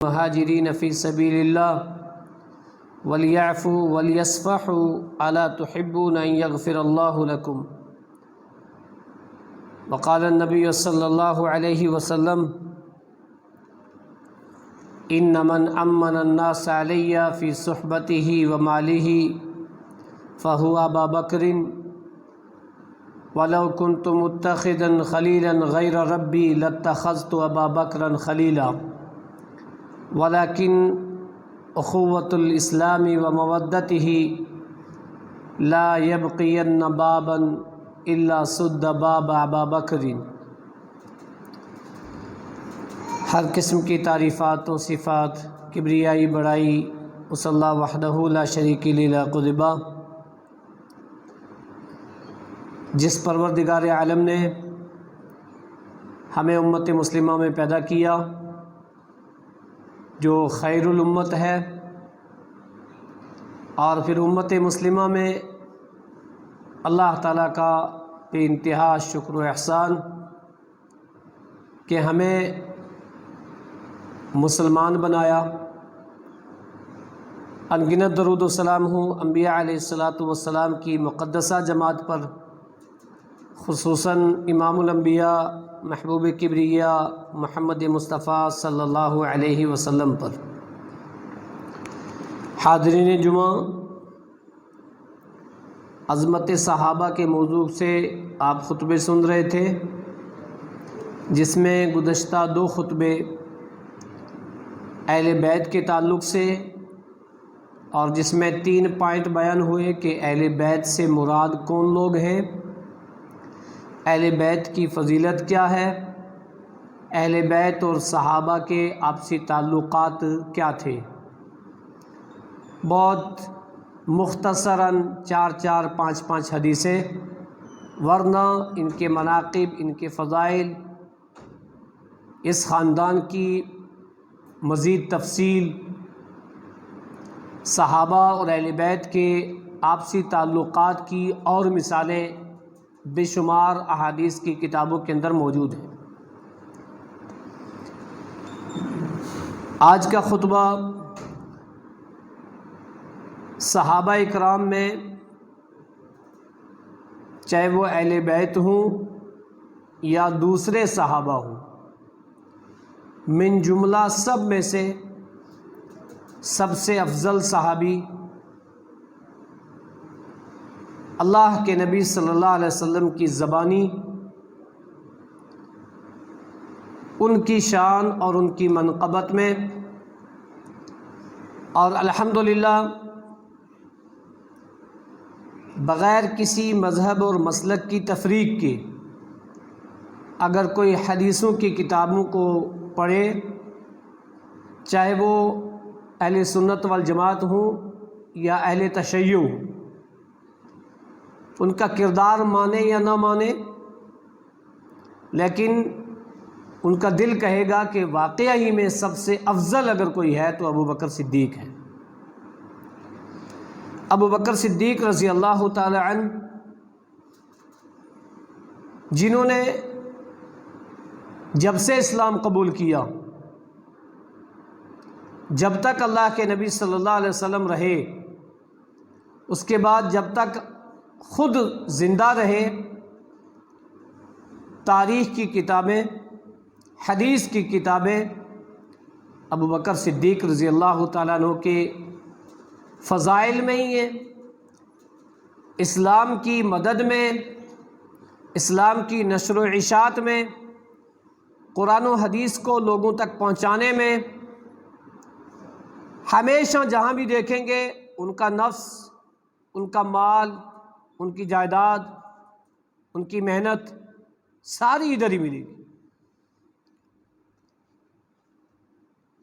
مہاجرین فی سبیل اللہ ولیعفوا ولیصفحوا الا تحبون ان یغفر اللہ لکم وقال النبی صلی اللہ علیہ وسلم ان من امن الناس علی فی صحبته ومالہ فہو ابا بکر ولو كنت متخذا خلیلا غیر ربی لاتخذت ابا بکرا خلیلا ولكن اخوة الاسلام ومودته لا يبقين بابا الا سد باب ابا بکر۔ ہر قسم کی تعریفات و صفات کبریائی بڑائی اس اللہ وحدہ لا شریک لہ قدبہ جس پروردگار عالم نے ہمیں امت مسلمہ میں پیدا کیا، جو خیر الامت ہے، اور پھر امت مسلمہ میں اللہ تعالیٰ کا بے انتہا شکر و احسان کہ ہمیں مسلمان بنایا۔ انگنت درود و سلام ہوں انبیاء علیہ السلام کی مقدسہ جماعت پر، خصوصاً امام الانبیاء محبوب کبریاء محمد مصطفیٰ صلی اللہ علیہ وسلم پر۔ حاضرین جمعہ، عظمت صحابہ کے موضوع سے آپ خطبے سن رہے تھے، جس میں گزشتہ 2 خطبے اہل بیت کے تعلق سے، اور جس میں 3 پوائنٹ بیان ہوئے کہ اہل بیت سے مراد کون لوگ ہیں، اہل بیت کی فضیلت کیا ہے، اہل بیت اور صحابہ کے آپسی تعلقات کیا تھے۔ بہت مختصراً 4 5 حدیثیں، ورنہ ان کے مناقب، ان کے فضائل، اس خاندان کی مزید تفصیل، صحابہ اور اہل بیت کے آپسی تعلقات کی اور مثالیں بے شمار احادیث کی کتابوں کے اندر موجود ہیں۔ آج کا خطبہ صحابہ اکرام میں، چاہے وہ اہل بیت ہوں یا دوسرے صحابہ ہوں، من جملہ سب میں سے سب سے افضل صحابی اللہ کے نبی صلی اللہ علیہ وسلم کی زبانی، ان کی شان اور ان کی منقبت میں، اور الحمدللہ بغیر کسی مذہب اور مسلک کی تفریق کے اگر کوئی حدیثوں کی کتابوں کو پڑھے، چاہے وہ اہل سنت والجماعت ہوں یا اہل تشیع ہوں، ان کا کردار مانے یا نہ مانے، لیکن ان کا دل کہے گا کہ واقعہ ہی میں سب سے افضل اگر کوئی ہے تو ابو بکر صدیق ہے۔ ابو بکر صدیق رضی اللہ تعالی عنہ، جنہوں نے جب سے اسلام قبول کیا، جب تک اللہ کے نبی صلی اللہ علیہ وسلم رہے، اس کے بعد جب تک خود زندہ رہے، تاریخ کی کتابیں، حدیث کی کتابیں ابو بکر صدیق رضی اللہ تعالیٰ عنہ کے فضائل میں ہی ہیں، اسلام کی مدد میں، اسلام کی نشر و اشاعت میں، قرآن و حدیث کو لوگوں تک پہنچانے میں، ہمیشہ جہاں بھی دیکھیں گے ان کا نفس، ان کا مال، ان کی جائیداد، ان کی محنت ساری ادھر ہی ملے گی۔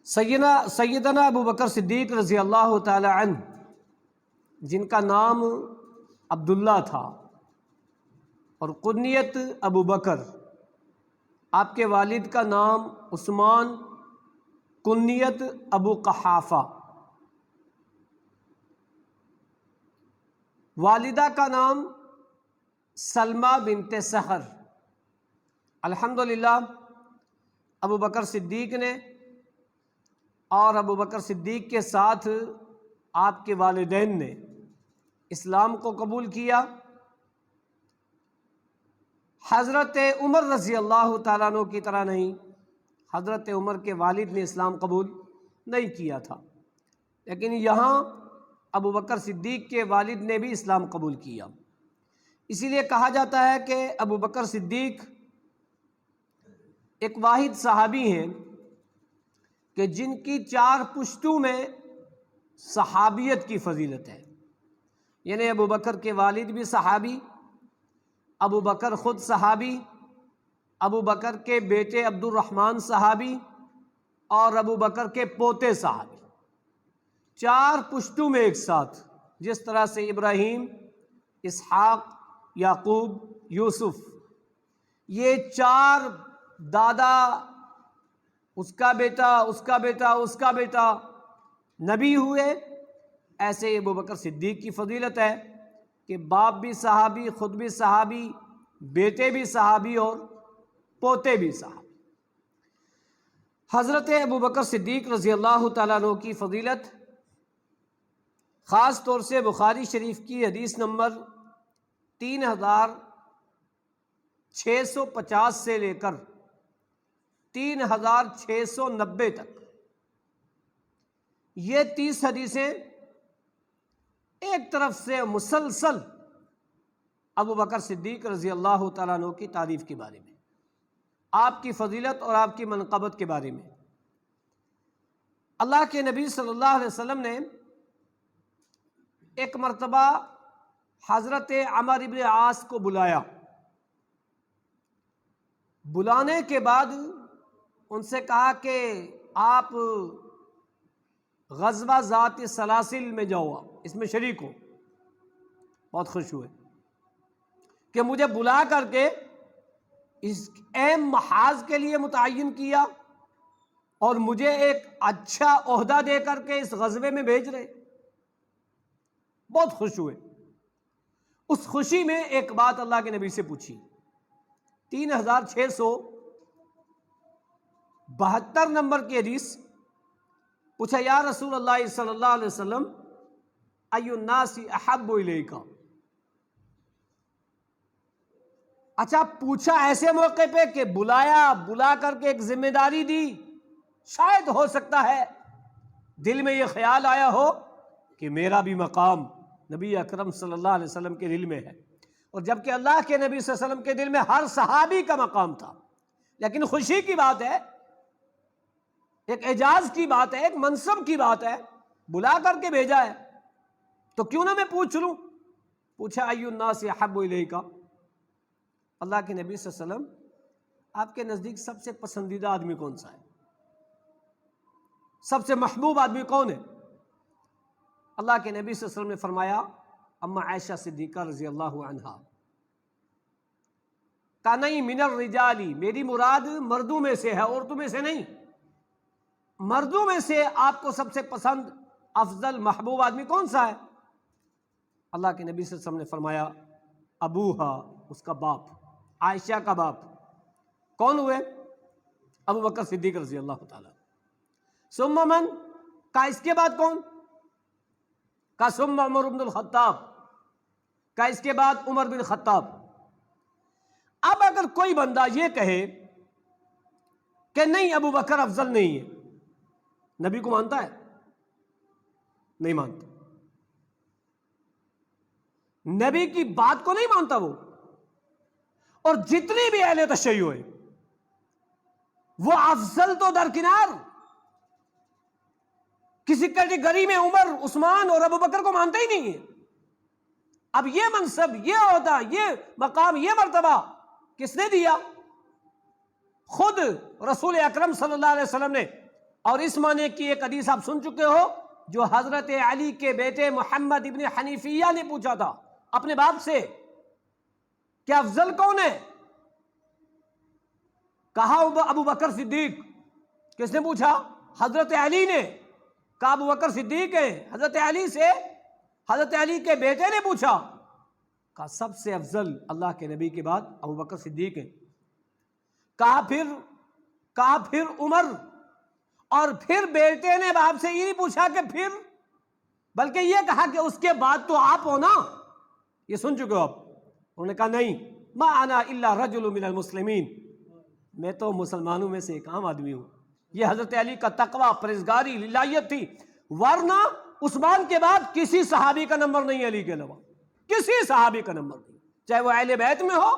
سیدنا ابو بکر صدیق رضی اللہ تعالی عنہ، جن کا نام عبداللہ تھا اور کنیت ابو بکر، آپ کے والد کا نام عثمان، کنیت ابو قحافہ، والدہ کا نام سلمہ بنت سحر۔ الحمدللہ ابو بکر صدیق نے اور ابو بکر صدیق کے ساتھ آپ کے والدین نے اسلام کو قبول کیا۔ حضرت عمر رضی اللہ تعالیٰ عنہ کی طرح نہیں، حضرت عمر کے والد نے اسلام قبول نہیں کیا تھا، لیکن یہاں ابو بکر صدیق کے والد نے بھی اسلام قبول کیا۔ اسی لیے کہا جاتا ہے کہ ابو بکر صدیق ایک واحد صحابی ہیں کہ جن کی 4 پشتوں میں صحابیت کی فضیلت ہے، یعنی ابو بکر کے والد بھی صحابی، ابو بکر خود صحابی، ابو بکر کے بیٹے عبد الرحمن صحابی، اور ابو بکر کے پوتے صحابی، 4 پشتوں میں ایک ساتھ، جس طرح سے ابراہیم، اسحاق، یعقوب، یوسف، یہ 4 دادا، اس کا بیٹا، اس کا بیٹا، اس کا بیٹا نبی ہوئے، ایسے ابو بکر صدیق کی فضیلت ہے کہ باپ بھی صحابی، خود بھی صحابی، بیٹے بھی صحابی اور پوتے بھی صحابی۔ حضرت ابو بکر صدیق رضی اللہ تعالیٰ عنہ کی فضیلت خاص طور سے بخاری شریف کی حدیث نمبر 3650 سے لے کر 3690 تک، یہ 30 حدیثیں ایک طرف سے مسلسل ابو بکر صدیق رضی اللہ تعالیٰ عنہ کی تعریف کے بارے میں، آپ کی فضیلت اور آپ کی منقبت کے بارے میں۔ اللہ کے نبی صلی اللہ علیہ وسلم نے ایک مرتبہ حضرت عمر بن عاص کو بلایا، بلانے کے بعد ان سے کہا کہ آپ غزوہ ذات سلاسل میں جاؤ، اس میں شریک ہو۔ بہت خوش ہوئے کہ مجھے بلا کر کے اس اہم محاذ کے لیے متعین کیا اور مجھے ایک اچھا عہدہ دے کر کے اس غزوے میں بھیج رہے۔ بہت خوش ہوئے۔ اس خوشی میں ایک بات اللہ کے نبی سے پوچھی، 3672 نمبر کی حدیث، پوچھا یا رسول اللہ صلی اللہ علیہ وسلم ای الناس احب الیک۔ اچھا پوچھا ایسے موقع پہ کہ بلا کر کے ایک ذمہ داری دی، شاید ہو سکتا ہے دل میں یہ خیال آیا ہو کہ میرا بھی مقام نبی اکرم صلی اللہ علیہ وسلم کے دل میں ہے، اور جبکہ اللہ کے نبی صلی اللہ علیہ وسلم کے دل میں ہر صحابی کا مقام تھا، لیکن خوشی کی بات ہے، ایک اعجاز کی بات ہے، ایک منصب کی بات ہے، بلا کر کے بھیجا ہے، تو کیوں نہ میں پوچھ لوں۔ پوچھا ای الناس احب الیک، اللہ کے نبی صلی اللہ علیہ وسلم آپ کے نزدیک سب سے پسندیدہ آدمی کون سا ہے، سب سے محبوب آدمی کون ہے؟ اللہ کے نبی صلی اللہ علیہ وسلم نے فرمایا اما عائشہ صدیقہ رضی اللہ عنہا، کہ نہیں من الرجال، میری مراد مردوں میں سے ہے، عورتوں میں سے نہیں، مردوں میں سے آپ کو سب سے پسند افضل محبوب آدمی کون سا ہے؟ اللہ کے نبی صلی اللہ علیہ وسلم نے فرمایا ابوہا، اس کا باپ، عائشہ کا باپ۔ کون ہوئے؟ ابو بکر صدیق رضی اللہ تعالیٰ۔ ثم من، کا اس کے بعد کون؟ کا ثم عمر بن الخطاب، کا اس کے بعد عمر بن خطاب۔ اب اگر کوئی بندہ یہ کہے کہ نہیں ابو بکر افضل نہیں ہے، نبی کو مانتا ہے؟ نہیں مانتا، نبی کی بات کو نہیں مانتا وہ، اور جتنی بھی اہل تشیع ہے وہ افضل تو درکنار، کسی کیٹیگری میں عمر، عثمان اور ابو بکر کو مانتا ہی نہیں ہے۔ اب یہ منصب، یہ عہدہ، یہ مقام، یہ مرتبہ کس نے دیا؟ خود رسول اکرم صلی اللہ علیہ وسلم نے، اور اس معنی کی ایک حدیث آپ سن چکے ہو جو حضرت علی کے بیٹے محمد ابن حنیفیہ نے پوچھا تھا اپنے باپ سے کہ افضل کون ہے؟ کہا ابو بکر صدیق۔ کس نے پوچھا؟ حضرت علی نے کہا ابو بکر صدیق ہے۔ حضرت علی سے، حضرت علی کے بیٹے نے پوچھا، کہا سب سے افضل اللہ کے نبی کے بعد ابو بکر صدیق ہے۔ کہا پھر عمر، اور پھر بیٹے نے باپ سے یہ نہیں پوچھا کہ پھر، بلکہ یہ کہا کہ اس کے بعد تو آپ ہو نا، یہ سن چکے ہو آپ؟ انہوں نے کہا نہیں، ما انا الا رجل من المسلمین، میں تو مسلمانوں میں سے ایک عام آدمی ہوں۔ یہ حضرت علی کا تقوی، پرہیزگاری، للہیت تھی، ورنہ عثمان کے بعد کسی صحابی کا نمبر نہیں علی کے علاوہ، کسی صحابی کا نمبر نہیں، چاہے وہ اہل بیت میں ہو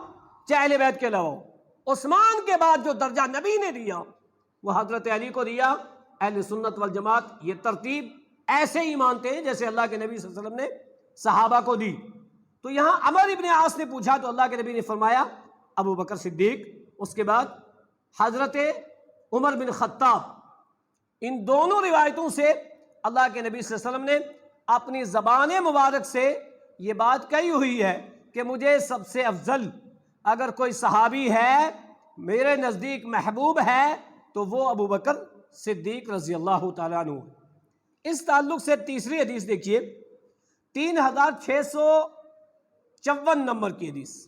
چاہے اہل بیت کے علاوہ ہو۔ عثمان کے بعد جو درجہ نبی نے دیا وہ حضرت علی کو دیا۔ اہل سنت والجماعت یہ ترتیب ایسے ہی مانتے ہیں جیسے اللہ کے نبی صلی اللہ علیہ وسلم نے صحابہ کو دی۔ تو یہاں عمر ابن عاص نے پوچھا تو اللہ کے نبی نے فرمایا ابو بکر صدیق، اس کے بعد حضرت عمر بن خطاب۔ ان دونوں روایتوں سے اللہ کے نبی صلی اللہ علیہ وسلم نے اپنی زبان مبارک سے یہ بات کہی ہوئی ہے کہ مجھے سب سے افضل اگر کوئی صحابی ہے میرے نزدیک محبوب ہے تو وہ ابو بکر صدیق رضی اللہ تعالیٰ عنہ۔ اس تعلق سے تیسری حدیث دیکھیے، 3654 نمبر کی حدیث۔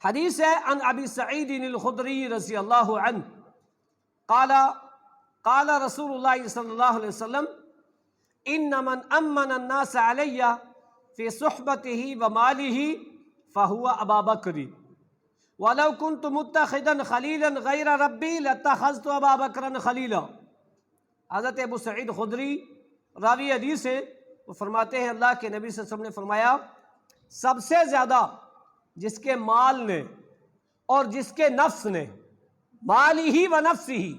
حدیث ہے عن ابی سعید الخدری رضی اللہ عنہ قال قال رسول اللہ صلی اللہ علیہ وسلم ان من امن الناس علی فی صحبته وماله فهو ابا بکر ولو كنت متخذا خلیلا غیر ربی لاتخذت ابا بکر خلیلا۔ حضرت ابو سعید خدری راوی حدیث ہے، وہ فرماتے ہیں اللہ کے نبی صلی اللہ علیہ وسلم نے فرمایا سب سے زیادہ جس کے مال نے اور جس کے نفس نے، مالی ہی و نفسی ہی،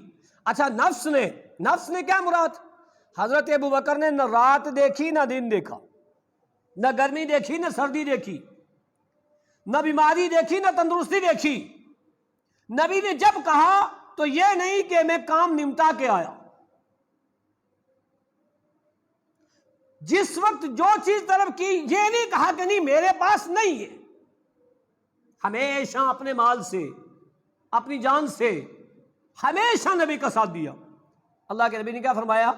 اچھا نفس نے کیا مراد؟ حضرت ابو بکر نے نہ رات دیکھی نہ دن دیکھا، نہ گرمی دیکھی نہ سردی دیکھی، نہ بیماری دیکھی نہ تندرستی دیکھی۔ نبی نے جب کہا تو یہ نہیں کہ میں کام نمٹا کے آیا، جس وقت جو چیز طلب کی یہ نہیں کہا کہ نہیں میرے پاس نہیں ہے، ہمیشہ اپنے مال سے اپنی جان سے ہمیشہ نبی کا ساتھ دیا۔ اللہ کے نبی نے کیا فرمایا؟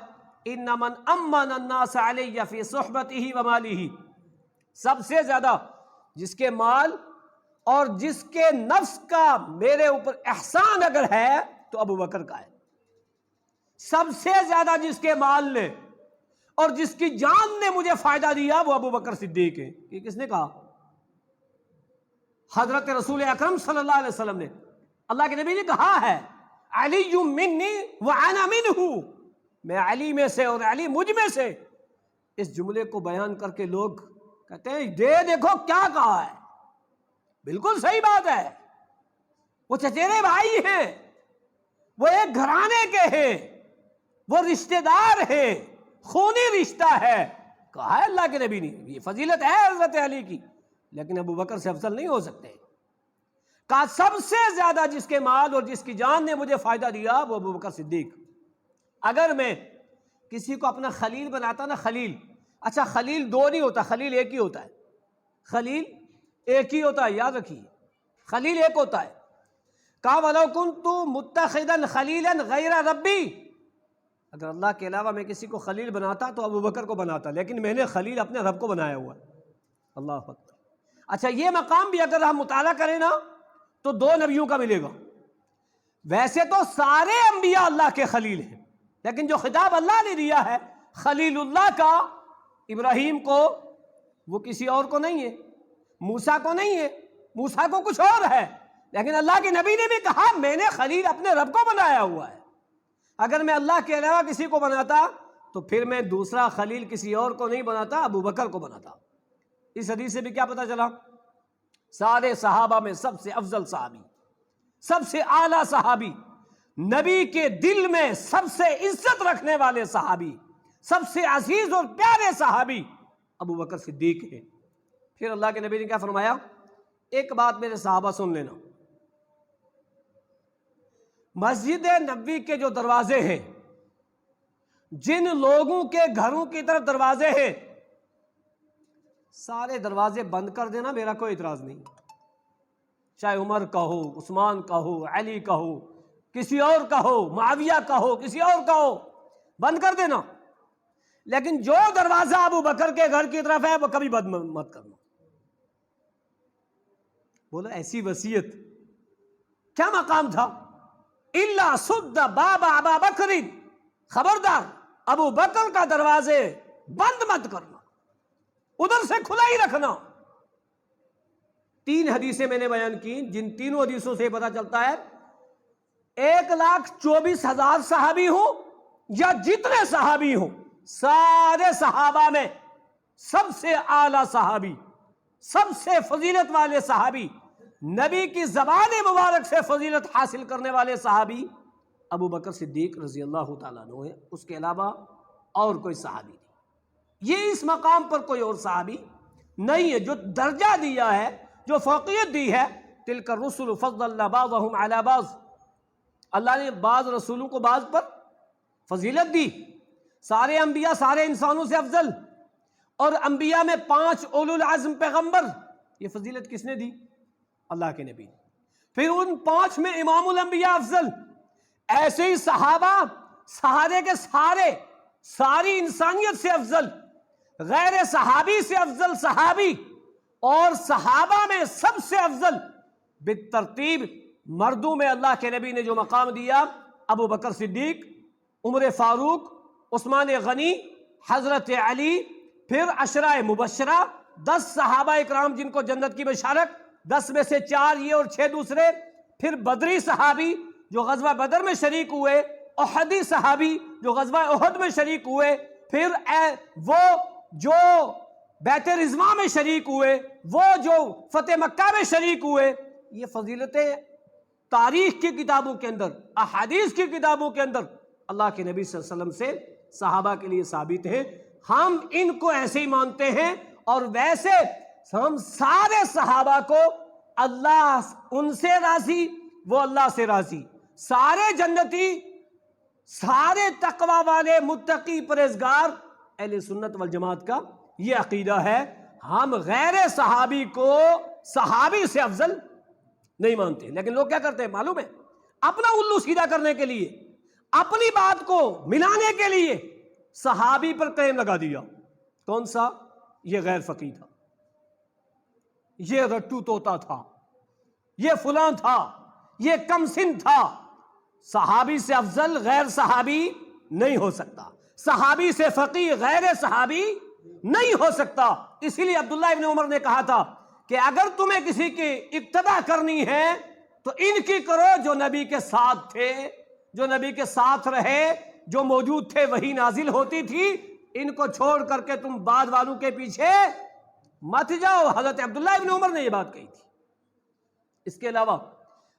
ان من امن الناس علی فی صحبته ومالہ، سب سے زیادہ جس کے مال اور جس کے نفس کا میرے اوپر احسان اگر ہے تو ابو بکر کا ہے۔ سب سے زیادہ جس کے مال نے اور جس کی جان نے مجھے فائدہ دیا وہ ابو بکر صدیق ہے۔ یہ کس نے کہا؟ حضرت رسول اکرم صلی اللہ علیہ وسلم نے۔ اللہ کے نبی نے کہا ہے علی منی وانا منہ، میں علی میں سے اور علی مجھ میں سے۔ اس جملے کو بیان کر کے لوگ کہتے ہیں دیکھو کیا کہا ہے، بالکل صحیح بات ہے، وہ چچیرے بھائی ہیں، وہ ایک گھرانے کے ہیں، وہ رشتہ دار ہیں، خونی رشتہ ہے۔ کہا ہے اللہ کے نبی نے یہ فضیلت ہے حضرت علی کی، لیکن ابو بکر سے افضل نہیں ہو سکتے۔ کہا سب سے زیادہ جس کے مال اور جس کی جان نے مجھے فائدہ دیا وہ ابو بکر صدیق۔ اگر میں کسی کو اپنا خلیل بناتا نا، خلیل، اچھا خلیل دو نہیں ہوتا، خلیل ایک ہی ہوتا ہے، خلیل ایک ہی ہوتا ہے، یاد رکھیے خلیل ایک ہوتا ہے۔ کہا وَلَوْ كُنْتُ مُتَّخِذًا خَلِيلًا غَيْرَ رَبِّي، اگر اللہ کے علاوہ میں کسی کو خلیل بناتا تو ابو بکر کو بناتا، لیکن میں نے خلیل اپنے رب کو بنایا ہوا ہے۔ اللہ اکبر۔ اچھا یہ مقام بھی اگر ہم مطالعہ کریں نا تو دو نبیوں کا ملے گا۔ ویسے تو سارے انبیاء اللہ کے خلیل ہیں، لیکن جو خطاب اللہ نے دیا ہے خلیل اللہ کا ابراہیم کو، وہ کسی اور کو نہیں ہے، موسیٰ کو نہیں ہے، موسیٰ کو کچھ اور ہے، لیکن اللہ کے نبی نے بھی کہا میں نے خلیل اپنے رب کو بنایا ہوا ہے۔ اگر میں اللہ کے علاوہ کسی کو بناتا تو پھر میں دوسرا خلیل کسی اور کو نہیں بناتا، ابو بکر کو بناتا۔ اس حدیث سے بھی کیا پتہ چلا؟ سارے صحابہ میں سب سے افضل صحابی، سب سے اعلیٰ صحابی، نبی کے دل میں سب سے عزت رکھنے والے صحابی، سب سے عزیز اور پیارے صحابی ابو بکر صدیق ہیں۔ پھر اللہ کے نبی نے کیا فرمایا؟ ایک بات میرے صحابہ سن لینا، مسجد نبوی کے جو دروازے ہیں، جن لوگوں کے گھروں کی طرف دروازے ہیں، سارے دروازے بند کر دینا، میرا کوئی اعتراض نہیں، چاہے عمر کا ہو، عثمان کا ہو، علی کا ہو، کسی اور کا ہو، معاویہ کا ہو، کسی اور کا ہو، بند کر دینا، لیکن جو دروازہ ابو بکر کے گھر کی طرف ہے وہ کبھی بند مت کرنا۔ بولا ایسی وصیت، کیا مقام تھا؟ الا سد باب ابا بکر، خبردار ابو بکر کا دروازے بند مت کرنا، ادھر سے کھلا ہی رکھنا۔ 3 حدیثیں میں نے بیان کی، جن تینوں حدیثوں سے پتہ چلتا ہے 1,24,000 صحابی ہوں یا جتنے صحابی ہوں، سارے صحابہ میں سب سے اعلیٰ صحابی، سب سے فضیلت والے صحابی، نبی کی زبان مبارک سے فضیلت حاصل کرنے والے صحابی ابو بکر صدیق رضی اللہ تعالیٰ عنہ ہے۔ اس کے علاوہ اور کوئی صحابی نہیں، یہ اس مقام پر کوئی اور صحابی نہیں ہے۔ جو درجہ دیا ہے، جو فوقیت دی ہے، تلک الرسل فضلنا بعضهم علی بعض، اللہ نے بعض رسولوں کو بعض پر فضیلت دی۔ سارے انبیاء سارے انسانوں سے افضل، اور انبیاء میں 5 اولو العزم پیغمبر، یہ فضیلت کس نے دی؟ اللہ کے نبی۔ پھر ان 5 میں امام الانبیاء افضل، ایسے ہی صحابہ سارے کے سارے ساری انسانیت سے افضل، غیر صحابی سے افضل صحابی، اور صحابہ میں سب سے افضل بالترتیب مردوں میں اللہ کے نبی نے جو مقام دیا، ابو بکر صدیق، عمر فاروق، عثمان غنی، حضرت علی، پھر عشرہ مبشرہ 10 صحابہ اکرام جن کو جنت کی بشارت، 10 میں سے 4 یہ اور 6 دوسرے، پھر بدری صحابی جو غزوہ بدر میں شریک ہوئے، احدی صحابی جو غزوہ احد میں شریک ہوئے، پھر وہ جو بیت رضوان میں شریک ہوئے، وہ جو فتح مکہ میں شریک ہوئے۔ یہ فضیلتیں تاریخ کی کتابوں کے اندر، احادیث کی کتابوں کے اندر اللہ کے نبی صلی اللہ علیہ وسلم سے صحابہ کے لیے ثابت ہیں۔ ہم ان کو ایسے ہی مانتے ہیں، اور ویسے ہم سارے صحابہ کو اللہ ان سے راضی، وہ اللہ سے راضی، سارے جنتی، سارے تقوی والے، متقی، پرہیزگار، اہل سنت والجماعت کا یہ عقیدہ ہے۔ ہم غیر صحابی کو صحابی سے افضل نہیں مانتے، لیکن لوگ کیا کرتے ہیں معلوم ہے؟ اپنا الو سیدھا کرنے کے لیے، اپنی بات کو ملانے کے لیے صحابی پر کلیم لگا دیا۔ کون سا؟ یہ غیر فقیہ تھا، یہ رٹو طوطا تھا، یہ فلاں تھا، یہ کم سن تھا۔ صحابی سے افضل غیر صحابی نہیں ہو سکتا، صحابی سے فقیہ غیر صحابی نہیں ہو سکتا۔ اسی لیے عبداللہ ابن عمر نے کہا تھا کہ اگر تمہیں کسی کی اقتدا کرنی ہے تو ان کی کرو جو نبی کے ساتھ تھے، جو نبی کے ساتھ رہے، جو موجود تھے، وہی نازل ہوتی تھی۔ ان کو چھوڑ کر کے تم بعد والوں کے پیچھے مت جاؤ۔ حضرت عبداللہ ابن عمر نے یہ بات کہی تھی۔ اس کے علاوہ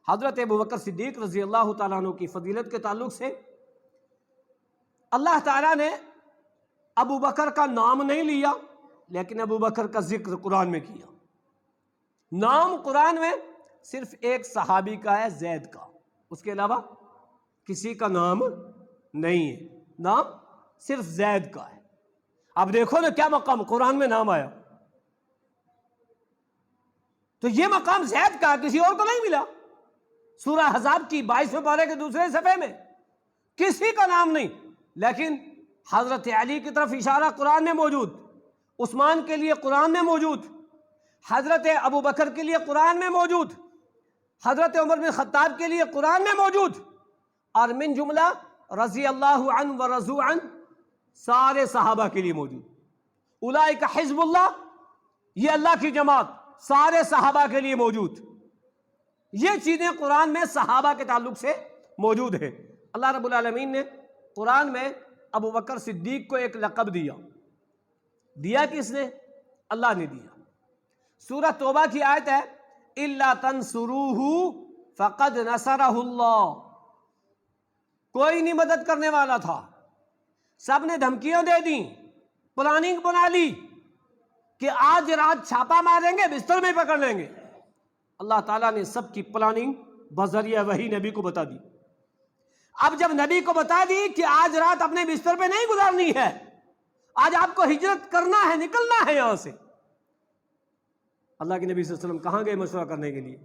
حضرت ابو بکر صدیق رضی اللہ تعالیٰ عنہ کی فضیلت کے تعلق سے اللہ تعالیٰ نے ابو بکر کا نام نہیں لیا، لیکن ابو بکر کا ذکر قرآن میں کیا۔ نام قرآن میں صرف ایک صحابی کا ہے، زید کا، اس کے علاوہ کسی کا نام نہیں ہے، نام صرف زید کا ہے۔ اب دیکھو نا کیا مقام، قرآن میں نام آیا، تو یہ مقام زید کا، کسی اور کو نہیں ملا۔ سورہ احزاب کی 22ویں پارے کے دوسرے صفحے میں کسی کا نام نہیں، لیکن حضرت علی کی طرف اشارہ قرآن میں موجود، عثمان کے لیے قرآن میں موجود، حضرت ابو بکر کے لیے قرآن میں موجود، حضرت عمر بن خطاب کے لیے قرآن میں موجود، اور من جملہ رضی اللہ عنہ و رضوا عنہ سارے صحابہ کے لیے موجود۔ اولئک حزب اللہ، یہ اللہ کی جماعت، سارے صحابہ کے لیے موجود۔ یہ چیزیں قرآن میں صحابہ کے تعلق سے موجود ہیں۔ اللہ رب العالمین نے قرآن میں ابو بکر صدیق کو ایک لقب دیا۔ دیا کس نے؟ اللہ نے دیا۔ سورہ توبہ کی آیت ہے اِلَّا تَنْصُرُوهُ فَقَدْ نَصَرَهُ اللَّهُ، کوئی نہیں مدد کرنے والا تھا، سب نے دھمکیاں دے دیں، پلاننگ بنا لی کہ آج رات چھاپا ماریں گے، بستر میں پکڑ لیں گے۔ اللہ تعالیٰ نے سب کی پلاننگ بذریعہ وحی نبی کو بتا دی۔ اب جب نبی کو بتا دی کہ آج رات اپنے بستر پہ نہیں گزارنی ہے، آج آپ کو ہجرت کرنا ہے، نکلنا ہے یہاں سے، اللہ کے نبی صلی اللہ علیہ وسلم کہاں گئے مشورہ کرنے کے لیے؟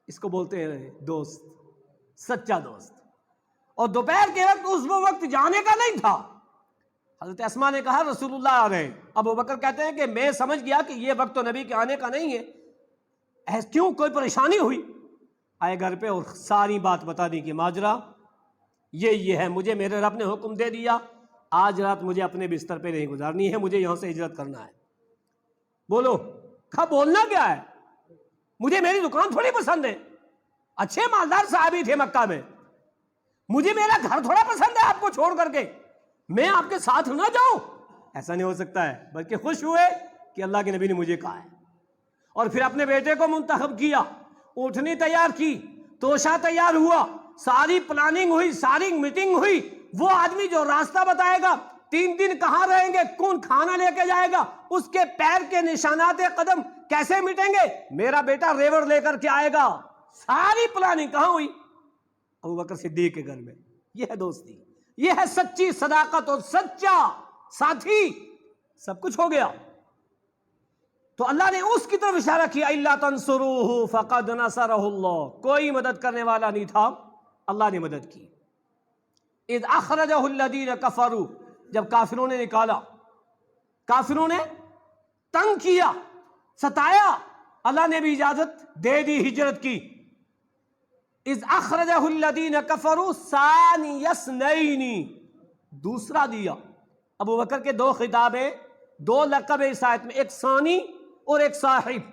اس کو بولتے ہیں دوست، سچا دوست۔ اور دوپہر کے وقت اس وقت جانے کا نہیں تھا۔ حضرت اسماء نے کہا رسول اللہ آ رہے ہیں۔ ابو بکر کہتے ہیں کہ میں سمجھ گیا کہ یہ وقت تو نبی کے آنے کا نہیں ہے، کیوں کوئی پریشانی ہوئی؟ آئے گھر پہ اور ساری بات بتا دی کہ ماجرا یہ ہے، مجھے میرے رب نے حکم دے دیا آج رات مجھے اپنے بستر پہ نہیں گزارنی ہے، مجھے یہاں سے ہجرت کرنا ہے۔ بولو، کہا بولنا کیا ہے، مجھے میری دکان تھوڑی پسند ہے، اچھے مالدار صحابی تھے مکہ میں، مجھے میرا گھر تھوڑا پسند ہے آپ کو چھوڑ کر کے میں آپ کے ساتھ نہ جاؤں، ایسا نہیں ہو سکتا ہے۔ بلکہ خوش ہوئے کہ اللہ کے نبی نے مجھے کہا ہے، اور پھر اپنے بیٹے کو منتخب کیا، اونٹنی تیار کی، توشہ تیار ہوا، ساری پلاننگ ہوئی، ساری میٹنگ ہوئی، وہ آدمی جو راستہ بتائے گا 3 دن کہاں رہیں گے، کون کھانا لے کے جائے گا، اس کے پیر کے نشانات قدم کیسے مٹیں گے، میرا بیٹا ریوڑ لے کر کے آئے گا، ساری پلاننگ کہاں ہوئی؟ ابوبکر صدیق کے گھر میں۔ یہ ہے دوستی، یہ ہے سچی صداقت اور سچا ساتھی، سب کچھ ہو گیا۔ تو اللہ نے اس کی طرف اشارہ کیا، الا تنصروہ فقد نصرہ اللہ، کوئی مدد کرنے والا نہیں تھا، اللہ نے مدد کی۔ اذ اخرجہ الذین کفروا، جب کافروں نے نکالا، کافروں نے تنگ کیا، ستایا، اللہ نے بھی اجازت دے دی ہجرت کی۔ اذ اخرجہ الذین کفروا ثانی اثنین، دوسرا دیا۔ ابو بکر کے 2 خطاب ہیں، 2 لقب اس آیت میں، ایک ثانی اور ایک صاحب۔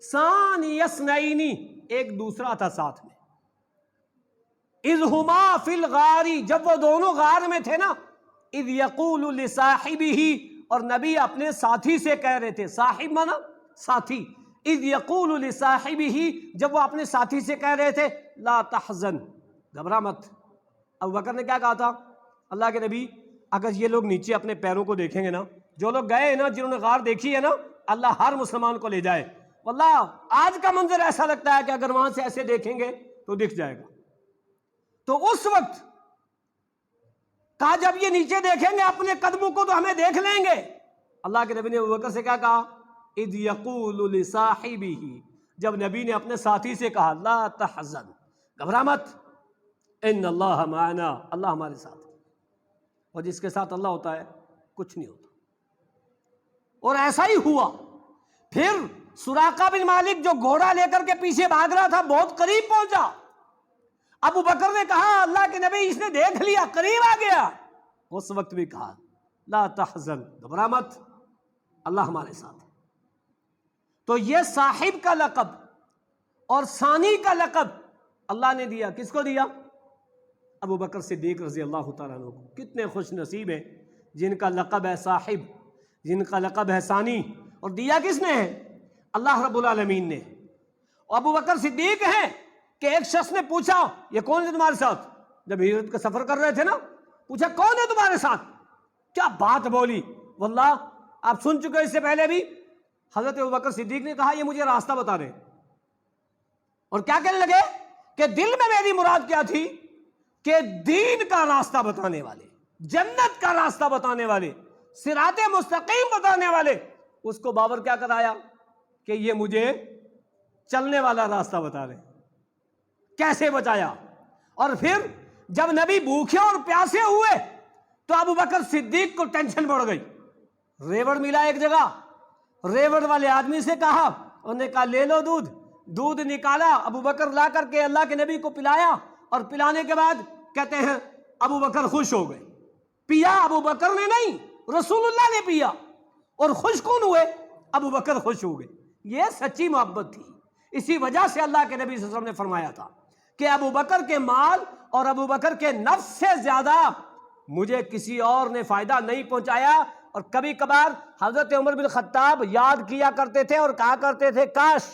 ثانی اثنین، ایک دوسرا تھا ساتھ میں۔ اذ ہما فی الغار، جب وہ دونوں غار میں تھے نا، اذ یقول لصاحبہ، اور نبی اپنے ساتھی سے کہہ رہے تھے، صاحب مانا ساتھی، اذ یقول لصاحبہ، جب وہ اپنے ساتھی سے کہہ رہے تھے، لا تحزن، گھبرا مت۔ ابو بکر نے کیا کہا تھا؟ اللہ کے نبی، اگر یہ لوگ نیچے اپنے پیروں کو دیکھیں گے نا، جو لوگ گئے ہیں نا، جنہوں نے غار دیکھی ہے نا، اللہ ہر مسلمان کو لے جائے۔ واللہ آج کا منظر ایسا لگتا ہے کہ اگر وہاں سے ایسے دیکھیں گے تو دکھ جائے گا۔ تو اس وقت کہا جب یہ نیچے دیکھیں گے اپنے قدموں کو تو ہمیں دیکھ لیں گے۔ اللہ کے نبی نے ابو بکر سے کیا کہا؟ اذ یقول لصاحبہ، جب نبی نے اپنے ساتھی سے کہا، لا تحزن، گھبرا مت، ان اللہ معنا، اللہ ہمارے ساتھ ہے، اور جس کے ساتھ اللہ ہوتا ہے کچھ نہیں ہوتا۔ اور ایسا ہی ہوا۔ پھر سراقہ بن مالک جو گھوڑا لے کر کے پیچھے بھاگ رہا تھا بہت قریب پہنچا، ابو بکر نے کہا، اللہ کے نبی اس نے دیکھ لیا، قریب آ گیا، اس وقت بھی کہا، لا تحزن، گھبرا مت، اللہ ہمارے ساتھ ہے۔ تو یہ صاحب کا لقب اور ثانی کا لقب اللہ نے دیا، کس کو دیا؟ ابو بکر صدیق رضی اللہ تعالیٰ عنہ کو۔ کتنے خوش نصیب ہیں جن کا لقب ہے صاحب، جن کا لقب ہے ثانی، اور دیا کس نے ہے؟ اللہ رب العالمین نے۔ اور ابو بکر صدیق ہیں کہ ایک شخص نے پوچھا، یہ کون ہے تمہارے ساتھ؟ جب ہجرت کا سفر کر رہے تھے نا، پوچھا کون ہے تمہارے ساتھ؟ کیا بات بولی، واللہ آپ سن چکے اس سے پہلے بھی، حضرت ابو بکر صدیق نے کہا یہ مجھے راستہ بتا رہے ہیں، اور کیا کہنے لگے کہ دل میں میری مراد کیا تھی کہ دین کا راستہ بتانے والے، جنت کا راستہ بتانے والے، صراط مستقیم بتانے والے، اس کو باور کیا کرایا کہ یہ مجھے چلنے والا راستہ بتا رہے ہیں۔ کیسے بچایا؟ اور پھر جب نبی بھوکے اور پیاسے ہوئے تو ابو بکر صدیق کو ٹینشن بڑھ گئی۔ ریوڑ ملا ایک جگہ، ریوڑ والے آدمی سے کہا، انہوں نے کہا لے لو دودھ، دودھ نکالا، ابو بکر لا کر کے اللہ کے نبی کو پلایا، اور پلانے کے بعد کہتے ہیں ابو بکر خوش ہو گئے۔ پیا ابو بکر نے نہیں، رسول اللہ نے پیا، اور خوش کون ہوئے؟ ابو بکر خوش ہو گئے۔ یہ سچی محبت تھی۔ اسی وجہ سے اللہ کے نبی صلی اللہ علیہ وسلم نے فرمایا تھا کہ ابو بکر کے مال اور ابو بکر کے نفس سے زیادہ مجھے کسی اور نے فائدہ نہیں پہنچایا۔ اور کبھی کبھار حضرت عمر بن خطاب یاد کیا کرتے تھے اور کہا کرتے تھے، کاش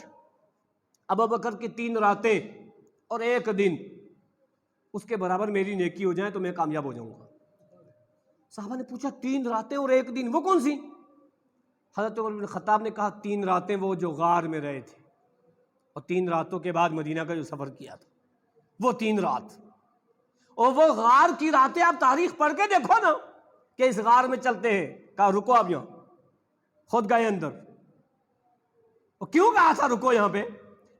ابو بکر کی 3 راتیں اور 1 دن اس کے برابر میری نیکی ہو جائیں تو میں کامیاب ہو جاؤں گا۔ صحابہ نے پوچھا 3 راتیں اور 1 دن، وہ کون سی؟ حضرت عمر بن خطاب نے کہا 3 راتیں وہ جو غار میں رہے تھے، اور 3 راتوں کے بعد مدینہ کا جو سفر کیا تھا، وہ 3 رات، اور وہ غار کی راتیں آپ تاریخ پڑھ کے دیکھو نا کہ اس غار میں چلتے ہیں، کہا رکو آپ یہاں، خود گئے اندر، اور کیوں کہا تھا رکو یہاں پہ،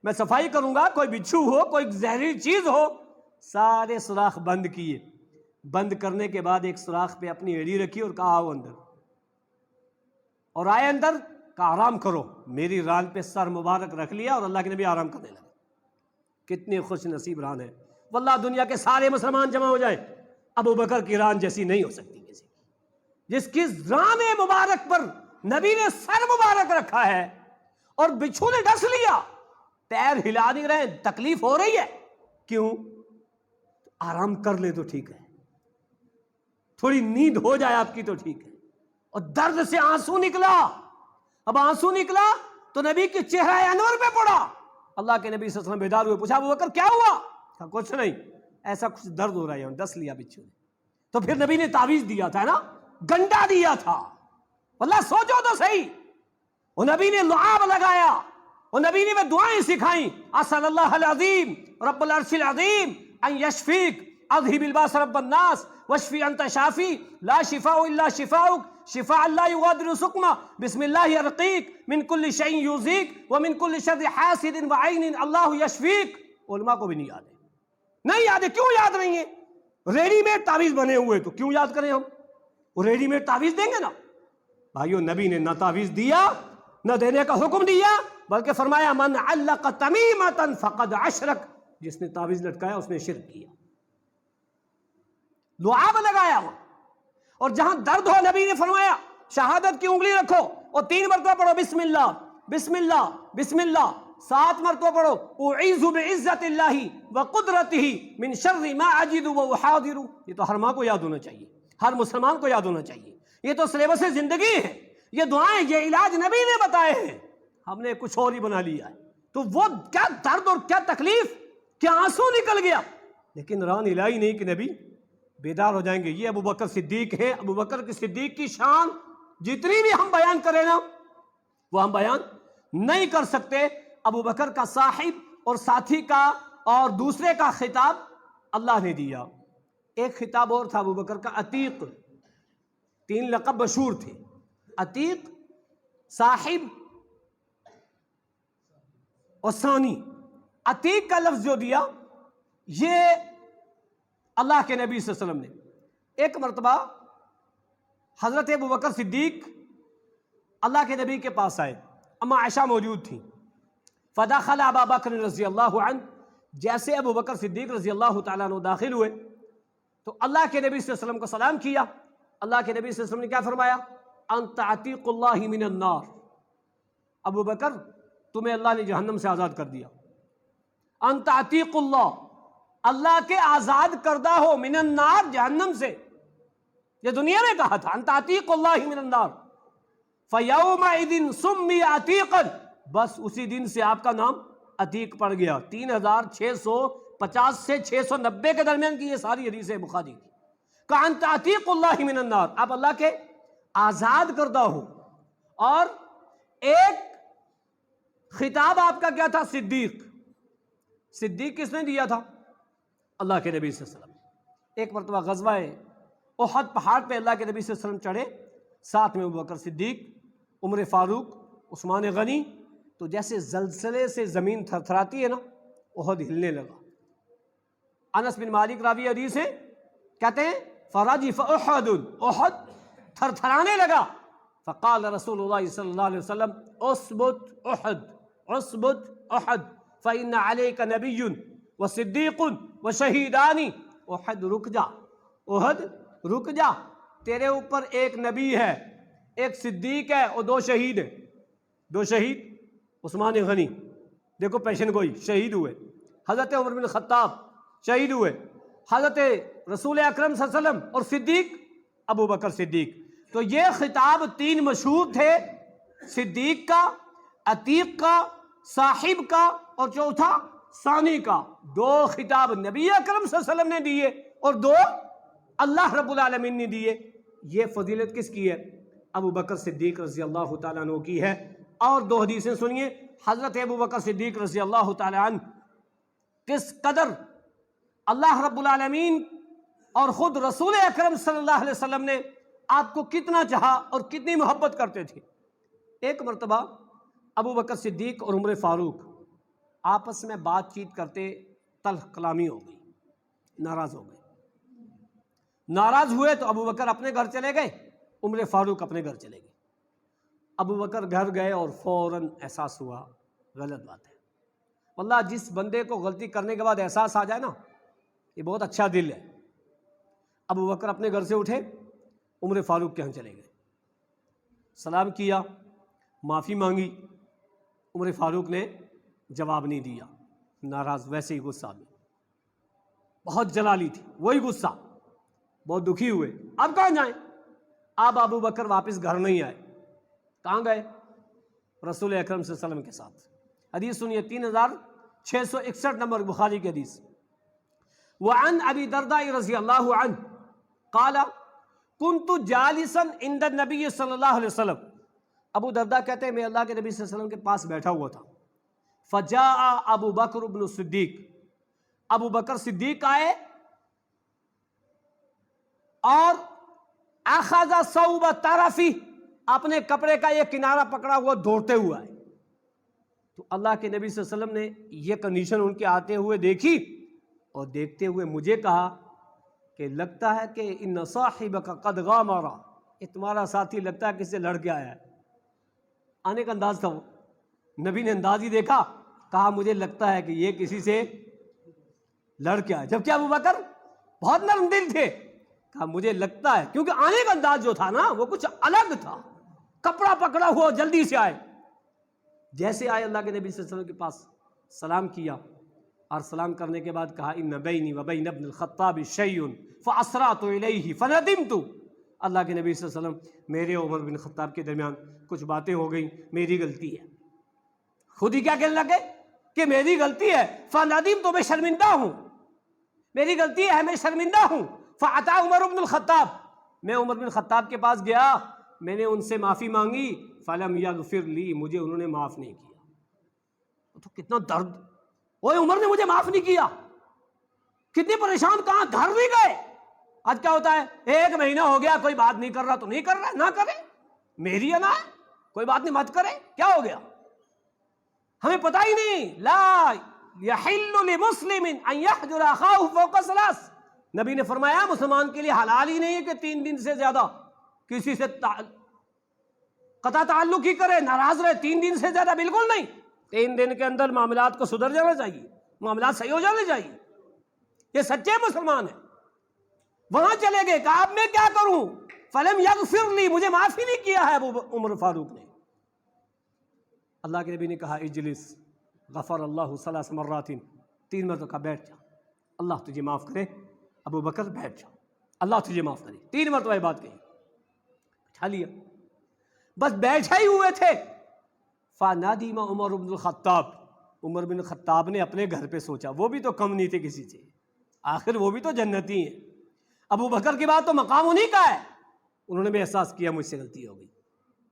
میں صفائی کروں گا، کوئی بچھو ہو، کوئی زہریلی چیز ہو، سارے سوراخ بند کیے، بند کرنے کے بعد ایک سوراخ پہ اپنی ایڑی رکھی اور کہا آؤ اندر، اور آئے اندر، کہا آرام کرو، میری ران پہ سر مبارک رکھ لیا اور اللہ کے نبی آرام کرنے لگے۔ کتنے خوش نصیب ران ہیں. واللہ دنیا کے سارے مسلمان جمع ہو جائیں، ابو بکر کی ران جیسی نہیں ہو سکتی کسی کی. جس کی ران مبارک پر نبی نے سر مبارک رکھا ہے اور بچھو نے ڈس لیا، پیر ہلا نہیں رہے، تکلیف ہو رہی ہے. کیوں؟ آرام کر لے تو ٹھیک ہے، تھوڑی نیند ہو جائے آپ کی تو ٹھیک ہے. اور درد سے آنسو نکلا. اب آنسو نکلا تو نبی کے چہرہ انور پہ پڑا. اللہ کے نبی صلی اللہ علیہ وسلم بیدار ہوئے، پوچھا ابو بکر کیا ہوا؟ کہا کچھ نہیں، ایسا کچھ درد ہو رہا ہے، دس لیا بچھو نے. تو پھر نبی نے تعویذ دیا تھا نا، گنڈا دیا تھا. اللہ سوچو تو صحیح، وہ نبی نے لعاب لگایا، وہ نبی نے وہ دعائیں سکھائیں. اسأل اللہ العظیم رب العرش العظیم ان یشفیک اذهب الباس رب الناس واشفی انت شافی لا شفاء الا شفاؤک شفاء لا یغادر سقما بسم اللہ ارقیک من کل شیء یؤذیک ومن کل شر حاسد وعین اللہ یشفیک. علماء کو بھی نہیں یاد ہے. نہیں یاد ہے. کیوں یاد نہیں ہے؟ ریڈی میڈ تعویذ بنے ہوئے تو کیوں یاد کریں ہم؟ وہ ریڈی میڈ تعویذ دیں گے نا. بھائیو نبی نے نہ تعویذ دیا نہ دینے کا حکم دیا، بلکہ فرمایا من علق تمیمۃ فقد اشرک، جس نے تعویذ لٹکایا اس نے شرک کیا. لعاب لگایا ہوا. اور جہاں درد ہو نبی نے فرمایا شہادت کی انگلی رکھو اور 3 مرتبہ پڑھو بسم اللہ بسم اللہ بسم اللہ. 7 مرتبہ پڑھو اعوذ بعزت اللہ وقدرتہ من شر ما اجد واحاذر. یہ تو ہر ماں کو یاد ہونا چاہیے، ہر مسلمان کو یاد ہونا چاہیے. یہ تو سلیبس زندگی ہے. یہ دعائیں، یہ علاج نبی نے بتائے ہیں، ہم نے کچھ اور ہی بنا لیا ہے. تو وہ کیا درد اور کیا تکلیف، کیا آنسو نکل گیا، لیکن ران الہی نہیں کہ نبی بیدار ہو جائیں گے. یہ ابو بکر صدیق ہے. ابو بکر کی صدیق کی شان جتنی بھی ہم بیان کریں نا وہ ہم بیان نہیں کر سکتے. ابو بکر کا صاحب اور ساتھی کا اور دوسرے کا خطاب اللہ نے دیا. ایک خطاب اور تھا ابو بکر کا، عتیق. 3 لقب مشہور تھے، عتیق، صاحب اور ثانی. عتیق کا لفظ جو دیا یہ اللہ کے نبی صلی اللہ علیہ وسلم نے ایک مرتبہ حضرت ابو بکر صدیق اللہ کے نبی کے پاس آئے، اما عائشہ موجود تھیں. فدخل ابا بکر رضی اللہ عنہ، جیسے ابو بکر صدیق رضی اللہ تعالیٰ عنہ داخل ہوئے تو اللہ کے نبی صلی اللہ علیہ وسلم کو سلام کیا. اللہ کے نبی صلی اللہ علیہ وسلم نے کیا فرمایا؟ انت عتیق اللہ من النار. ابو بکر تمہیں اللہ نے جہنم سے آزاد کر دیا. انت عتیق اللہ، اللہ کے آزاد کردہ ہو، من النار، جہنم سے. یہ دنیا میں کہا تھا انت عتیق اللہ من النار. فیومئذ سمی عتیقا، بس اسی دن سے آپ کا نام عتیق پڑ گیا. 3650 سے 690 کے درمیان کی یہ ساری حدیث ہے بخاری کی. کہ انت عتیق اللہ من النار، آپ اللہ کے آزاد کردہ ہو. اور ایک خطاب آپ کا کیا تھا؟ صدیق. صدیق کس نے دیا تھا؟ اللہ کے نبی صلی اللہ علیہ وسلم. ایک مرتبہ غزوہ احد پہاڑ پہ اللہ کے نبی صلی اللہ علیہ وسلم چڑھے، ساتھ میں ابو بکر صدیق، عمر فاروق، عثمان غنی. تو جیسے زلزلے سے زمین تھرتھراتی ہے نا، احد ہلنے لگا. انس بن مالک راوی حدیث ہے، کہتے ہیں فرجف احد، احد تھرتھرانے لگا. فقال رسول اللہ صلی اللہ علیہ وسلم اثبت احد اثبت احد فإن عليك نبي وصدیق وشہیدان. احد رک جا، احد رک جا، تیرے اوپر ایک نبی ہے، ایک صدیق ہے اور 2 شہید ہیں. 2 شہید، عثمان غنی دیکھو پیشن گوئی، شہید ہوئے. حضرت عمر بن خطاب شہید ہوئے. حضرت رسول اکرم صلی اللہ علیہ وسلم اور صدیق ابو بکر صدیق. تو یہ خطاب 3 مشہور تھے، صدیق کا، عتیق کا، صاحب کا، اور چوتھا ثانی کا. 2 خطاب نبی اکرم صلی اللہ علیہ وسلم نے دیے اور 2 اللہ رب العالمین نے دیے. یہ فضیلت کس کی ہے؟ ابو بکر صدیق رضی اللہ تعالیٰ عنہ کی ہے. اور 2 حدیثیں سنیے. حضرت ابو بکر صدیق رضی اللہ تعالیٰ عنہ کس قدر اللہ رب العالمین اور خود رسول اکرم صلی اللہ علیہ وسلم نے آپ کو کتنا چاہا اور کتنی محبت کرتے تھے. ایک مرتبہ ابو بکر صدیق اور عمر فاروق آپس میں بات چیت کرتے، تلخ کلامی ہو گئی، ناراض ہو گئے. ناراض ہوئے تو ابو بکر اپنے گھر چلے گئے، عمر فاروق اپنے گھر چلے گئے. ابو بکر گھر گئے اور فوراً احساس ہوا غلط بات ہے. واللہ جس بندے کو غلطی کرنے کے بعد احساس آ جائے نا، یہ بہت اچھا دل ہے۔ ابو بکر اپنے گھر سے اٹھے، عمر فاروق کے ہاں چلے گئے، سلام کیا، معافی مانگی، عمر فاروق نے جواب نہیں دیا، ناراض، ویسے ہی غصہ میں، بہت جلالی تھی، وہی غصہ، بہت دکھی ہوئے۔ اب کہاں جائیں؟ اب ابو بکر واپس گھر نہیں آئے، کہاں گئے؟ رسول اکرم صلی اللہ علیہ وسلم کے ساتھ۔ حدیث سنیے 3661 نمبر بخاری کی حدیث۔ وعن ابی درداء رضی اللہ عنہ قال کنت جالسا عند النبی صلی اللہ علیہ وسلم، ابو درداء کہتے ہیں میں اللہ کے نبی صلی اللہ علیہ وسلم کے پاس بیٹھا ہوا تھا، فجاء ابو بکر ابن صدیق، ابو بکر صدیق آئے اور اخذ ثوب طرفی، اپنے کپڑے کا یہ کنارہ پکڑا ہوا دوڑتے ہوئے آئے۔ تو اللہ کے نبی صلی اللہ علیہ وسلم نے یہ کنڈیشن ان کے آتے ہوئے دیکھی اور دیکھتے ہوئے مجھے کہا کہ لگتا ہے کہ ان صاحبک قد غامر، یہ تمہارا ساتھی لگتا ہے کس سے لڑ کے آیا ہے۔ آنے کا انداز تھا وہ، نبی نے انداز ہی دیکھا، کہا مجھے لگتا ہے کہ یہ کسی سے لڑ کے آیا، جبکہ ابو بکر بہت نرم دل تھے، کہا مجھے لگتا ہے، کیونکہ آنے کا انداز جو تھا نا وہ کچھ الگ تھا، کپڑا پکڑا ہوا جلدی سے آئے۔ جیسے آئے اللہ کے نبی صلی اللہ علیہ وسلم کے پاس، سلام کیا، اور سلام کرنے کے بعد کہا ان بینی و بین ابن الخطاب شیء فاسرعت الیہ فندمت، اللہ کے نبی صلی اللہ علیہ وسلم میرے عمر بن خطاب کے درمیان کچھ باتیں ہو گئیں، میری غلطی ہے۔ خود ہی کیا کہنے لگے کہ میری غلطی ہے، فندمت، تو میں شرمندہ ہوں، میری غلطی ہے، میں شرمندہ ہوں۔ فاتا عمر بن الخطاب، میں عمر بن خطاب کے پاس گیا، میں نے ان سے معافی مانگی، فلم یغفر لی، مجھے انہوں نے معاف نہیں کیا۔ تو کتنا درد، اوے عمر نے مجھے معاف نہیں کیا، کتنی پریشان، کہاں گھر نہیں گئے۔ آج کیا ہوتا ہے، ایک مہینہ ہو گیا کوئی بات نہیں کر رہا تو نہیں کر رہا، نہ کرے، میری ہے نا، کوئی بات نہیں مت کرے، کیا ہو گیا، ہمیں پتہ ہی نہیں۔ لا یحل لمسلم ان یحجر اخاہ فوق ثلاث، نبی نے فرمایا مسلمان کے لیے حلال ہی نہیں ہے کہ 3 دن سے زیادہ کسی سے قطع تعلق ہی کرے، ناراض رہے، 3 دن سے زیادہ بالکل نہیں۔ 3 دن کے اندر معاملات کو سدھر جانا چاہیے، معاملات صحیح ہو جانے چاہیے، یہ سچے مسلمان ہیں۔ وہاں چلے گئے، کہا اب میں کیا کروں، فلم یغفر لی، مجھے معافی نہیں کیا ہے عمر فاروق نے۔ اللہ کے نبی نے کہا اجلس غفر اللہ 3 مرات، 3 مرتبہ بیٹھ جا، اللہ تجھے معاف کرے۔ ابو بکر بیٹھ جا، اللہ تجھے معاف کرے، 3 مرتبہ یہ بات کہی، بٹھا لیا، بس بیٹھے ہی ہوئے تھے۔ فنادم عمر بن الخطاب، عمر بن الخطاب نے اپنے گھر پہ سوچا، وہ بھی تو کم نہیں تھے کسی سے، آخر وہ بھی تو جنتی ہیں، ابو بکر کی بات تو مقام انہیں کا ہے۔ انہوں نے بھی احساس کیا مجھ سے غلطی ہو گئی،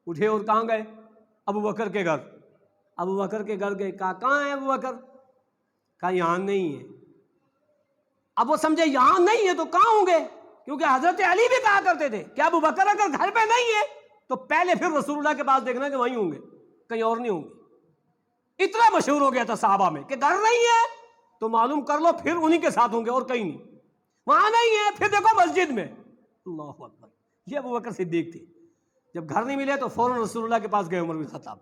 اٹھے اور کہاں گئے؟ ابو بکر کے گھر۔ ابو بکر کے گھر گئے، کہا کہاں ہے ابو بکر؟ کہا یہاں نہیں ہے۔ اب وہ سمجھے یہاں نہیں ہے تو کہاں ہوں گے، کیونکہ حضرت علی بھی کہا کرتے تھے کہ ابو بکر اگر گھر پہ نہیں ہے تو پہلے پھر رسول اللہ کے پاس دیکھنا کہ وہیں ہوں گے، کہیں اور نہیں ہوں گے۔ اتنا مشہور ہو گیا تھا صحابہ میں کہ گھر نہیں ہے تو معلوم کر لو پھر انہی کے ساتھ ہوں گے اور کہیں نہیں، وہاں نہیں ہے پھر دیکھو مسجد میں۔ اللہ اکبر، یہ ابو بکر صدیق تھی۔ جب گھر نہیں ملے تو فوراً رسول اللہ کے پاس گئے عمر بن خطاب۔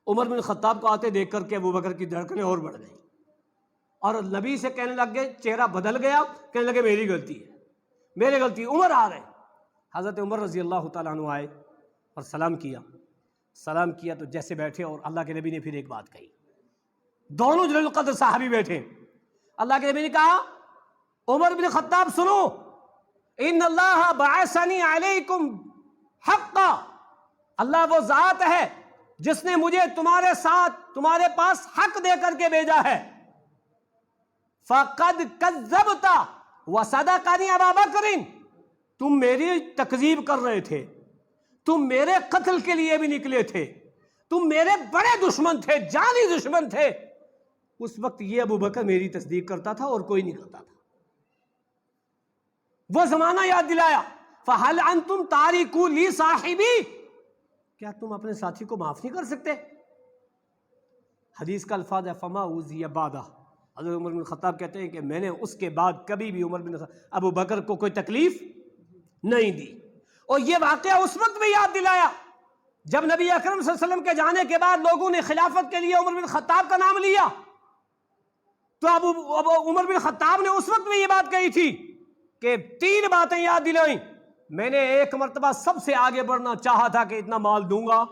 عمر بن خطاب کو آتے دیکھ کر کے ابو بکر کی دھڑکنیں اور بڑھ گئیں، اور نبی سے کہنے لگ گئے، چہرہ بدل گیا، کہنے لگے میری غلطی ہے، میری غلطی۔ عمر آ رہے، حضرت عمر رضی اللہ تعالیٰ عنہ آئے اور سلام کیا تو جیسے بیٹھے اور اللہ کے نبی نے پھر ایک بات کہی، دونوں جلیل القدر صحابی بیٹھے، اللہ کے نبی نے کہا عمر بن خطاب سنو، ان اللہ بعثنی علیکم حقا، اللہ وہ ذات ہے جس نے مجھے تمہارے ساتھ تمہارے پاس حق دے کر کے بھیجا ہے۔ فَقَدْ كَذَّبْتَ وَصَدَقَنِي أَبَا بَكْرٍ، تم میری تکذیب کر رہے تھے، تم میرے قتل کے لیے بھی نکلے تھے، تم میرے بڑے دشمن تھے، جانی دشمن تھے، اس وقت یہ ابو بکر میری تصدیق کرتا تھا اور کوئی نہیں کرتا تھا۔ وہ زمانہ یاد دلایا، فَهَلْ أَنْتُمْ تَارِكُوا لِي صَاحِبِي، کیا تم اپنے ساتھی کو معاف نہیں کر سکتے؟ حدیث کا الفاظ ہے فَمَا أُوذِيَ بَعْدَهُ، حضرت عمر بن خطاب کہتے ہیں کہ میں نے اس کے بعد کبھی بھی ابو بکر کو کوئی تکلیف نہیں دی۔ اور یہ واقعہ اس وقت بھی یاد دلایا جب نبی اکرم صلی اللہ علیہ وسلم کے جانے کے بعد لوگوں نے خلافت کے لیے عمر بن خطاب کا نام لیا، تو ابو عمر بن خطاب نے اس وقت میں یہ بات کہی تھی کہ 3 باتیں یاد دلائیں. میں نے ایک مرتبہ سب سے آگے بڑھنا چاہا تھا کہ اتنا مال دوں گا،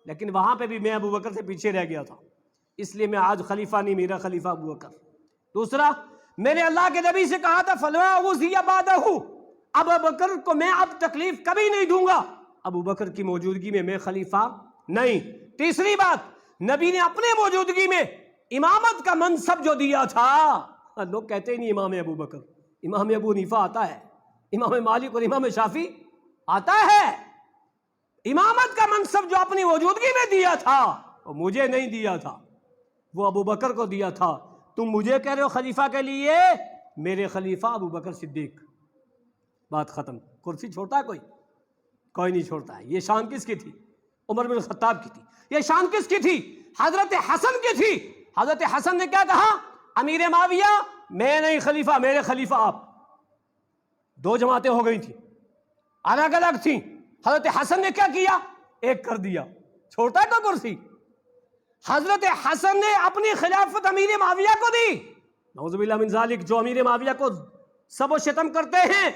لیکن وہاں پہ بھی میں ابو بکر سے پیچھے رہ گیا تھا، اس لیے میں آج خلیفہ نہیں، میرا خلیفہ ابو بکر. دوسرا، میں نے اللہ کے نبی سے کہا تھا فلما اوذی بعدہ، ابو بکر کو میں اب تکلیف کبھی نہیں دوں گا ابو بکر کی موجودگی میں میں خلیفہ نہیں. تیسری بات، نبی نے اپنے موجودگی میں امامت کا منصب جو دیا تھا، لوگ کہتے ہی نہیں امام ابو بکر، امام ابو حنیفہ آتا ہے، امام مالک اور امام شافعی آتا ہے. امامت کا منصب جو اپنی موجودگی میں دیا تھا وہ مجھے نہیں دیا تھا، وہ ابو بکر کو دیا تھا. تم مجھے کہہ رہے ہو خلیفہ کے لیے، میرے خلیفہ ابو بکر صدیق. بات ختم. کرسی چھوڑتا ہے کوئی نہیں چھوڑتا ہے. یہ شان کس کی تھی؟ عمر بن الخطاب کی تھی. یہ شان کس کی تھی؟ حضرت حسن کی تھی. حضرت حسن نے کیا کہا؟ امیر معاویہ میں نہیں خلیفہ، میرے خلیفہ آپ. 2 جماعتیں ہو گئی تھیں، الگ الگ تھیں. حضرت حسن نے کیا کیا؟ ایک کر دیا. چھوڑتا ہے کوئی کرسی؟ حضرت حسن نے اپنی خلافت امیر معاویہ کو دی. نعوذ باللہ من ذالک. جو امیر معاویہ کو سب و شتم کرتے ہیں